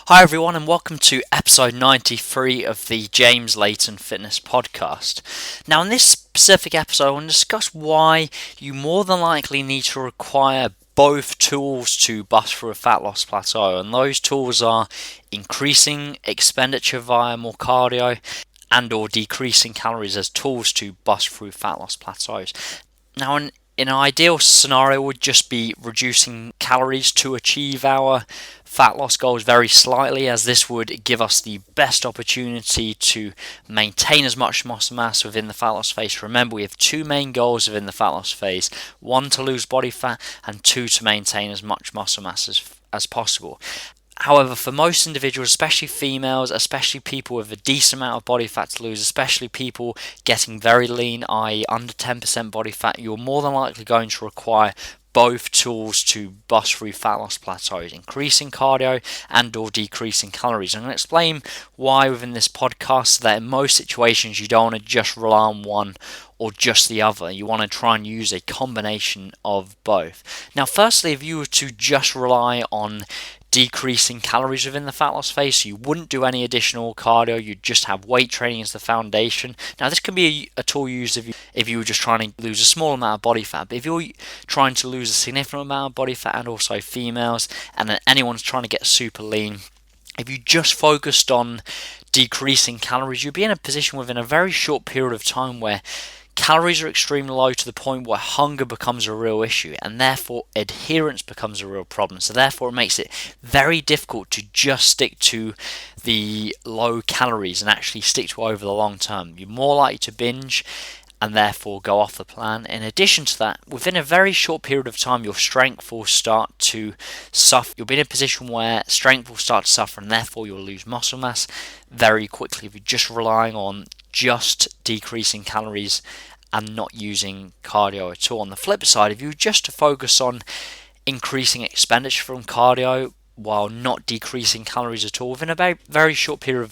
Hi everyone and welcome to episode 93 of the James Layton Fitness Podcast. Now in this specific episode I want to discuss why you more than likely need to require both tools to bust through a fat loss plateau, and those tools are increasing expenditure via more cardio and or decreasing calories as tools to bust through fat loss plateaus. Now in an ideal scenario would just be reducing calories to achieve our fat loss goals very slightly, as this would give us the best opportunity to maintain as much muscle mass within the fat loss phase. Remember, we have two main goals within the fat loss phase: one, to lose body fat, and two, to maintain as much muscle mass as possible. However, for most individuals, especially females, especially people with a decent amount of body fat to lose, especially people getting very lean, i.e. under 10% body fat, you're more than likely going to require both tools to bust through fat loss plateaus: increasing cardio and or decreasing calories. I'm going to explain why within this podcast, so that in most situations you don't want to just rely on one or just the other. You want to try and use a combination of both. Now firstly, if you were to just rely on decreasing calories within the fat loss phase, so you wouldn't do any additional cardio, you'd just have weight training as the foundation. Now this can be a tool used if you were just trying to lose a small amount of body fat, but if you're trying to lose a significant amount of body fat, and also females, and then anyone's trying to get super lean, if you just focused on decreasing calories, you'd be in a position within a very short period of time where calories are extremely low, to the point where hunger becomes a real issue, and therefore adherence becomes a real problem. So therefore it makes it very difficult to just stick to the low calories and actually stick to it over the long term. You're more likely to binge and therefore go off the plan. In addition to that, within a very short period of time, your strength will start to suffer. You'll be in a position where strength will start to suffer, and therefore you'll lose muscle mass very quickly if you're just relying on just decreasing calories and not using cardio at all. On the flip side, if you were just to focus on increasing expenditure from cardio while not decreasing calories at all, within a very, very short period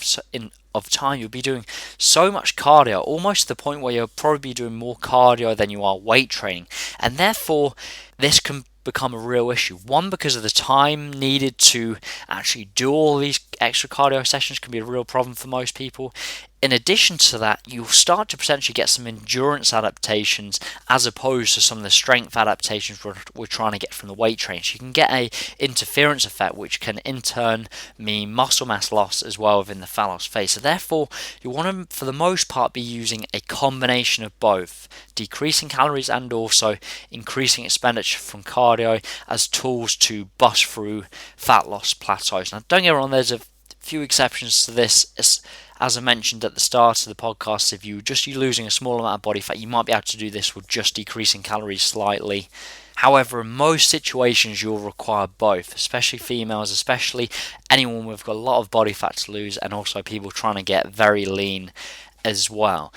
of time, you'll be doing so much cardio, almost to the point where you'll probably be doing more cardio than you are weight training, and therefore this can become a real issue. One, because of the time needed to actually do all these extra cardio sessions can be a real problem for most people. In addition to that, you'll start to potentially get some endurance adaptations as opposed to some of the strength adaptations we're trying to get from the weight training. So you can get a interference effect, which can in turn mean muscle mass loss as well within the fat loss phase. So therefore, you want to, for the most part, be using a combination of both, decreasing calories and also increasing expenditure from cardio as tools to bust through fat loss plateaus. Now, don't get me wrong, there's a few exceptions to this. As I mentioned at the start of the podcast, if you're losing a small amount of body fat, you might be able to do this with just decreasing calories slightly. However, in most situations you'll require both, especially females, especially anyone with got a lot of body fat to lose, and also people trying to get very lean as well.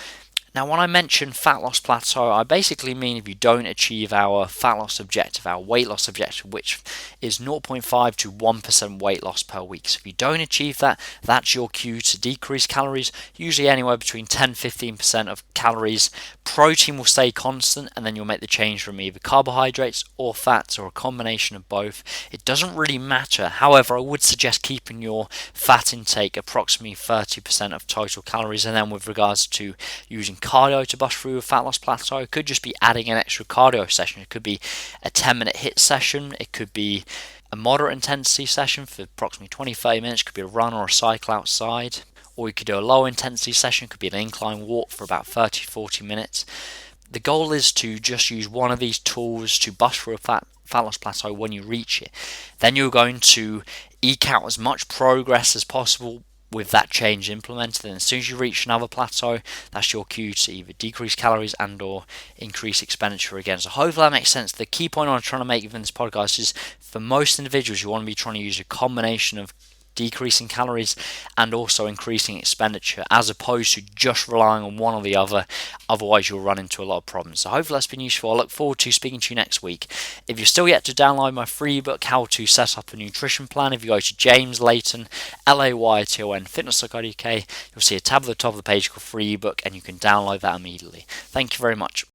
Now, when I mention fat loss plateau, I basically mean if you don't achieve our fat loss objective, our weight loss objective, which is 0.5 to 1% weight loss per week. So if you don't achieve that, that's your cue to decrease calories, usually anywhere between 10-15% of calories. Protein will stay constant, and then you'll make the change from either carbohydrates or fats or a combination of both. It doesn't really matter. However, I would suggest keeping your fat intake approximately 30% of total calories, and then with regards to using cardio to bust through a fat loss plateau, it could just be adding an extra cardio session. It could be a 10-minute HIIT session, it could be a moderate intensity session for approximately 20-30 minutes, it could be a run or a cycle outside, or you could do a low intensity session, it could be an incline walk for about 30-40 minutes. The goal is to just use one of these tools to bust through a fat loss plateau when you reach it. Then you're going to eke out as much progress as possible with that change implemented, and as soon as you reach another plateau, that's your cue to either decrease calories and or increase expenditure again. So hopefully that makes sense. The key point I'm trying to make within this podcast is, for most individuals, you want to be trying to use a combination of decreasing calories and also increasing expenditure, as opposed to just relying on one or the other. Otherwise you'll run into a lot of problems. So hopefully that's been useful. I look forward to speaking to you next week. If you're still yet to download my free book, How to Set Up a Nutrition Plan, if you go to James Layton, Layton fitness.co.uk, you'll see a tab at the top of the page called free book, and you can download that immediately. Thank you very much.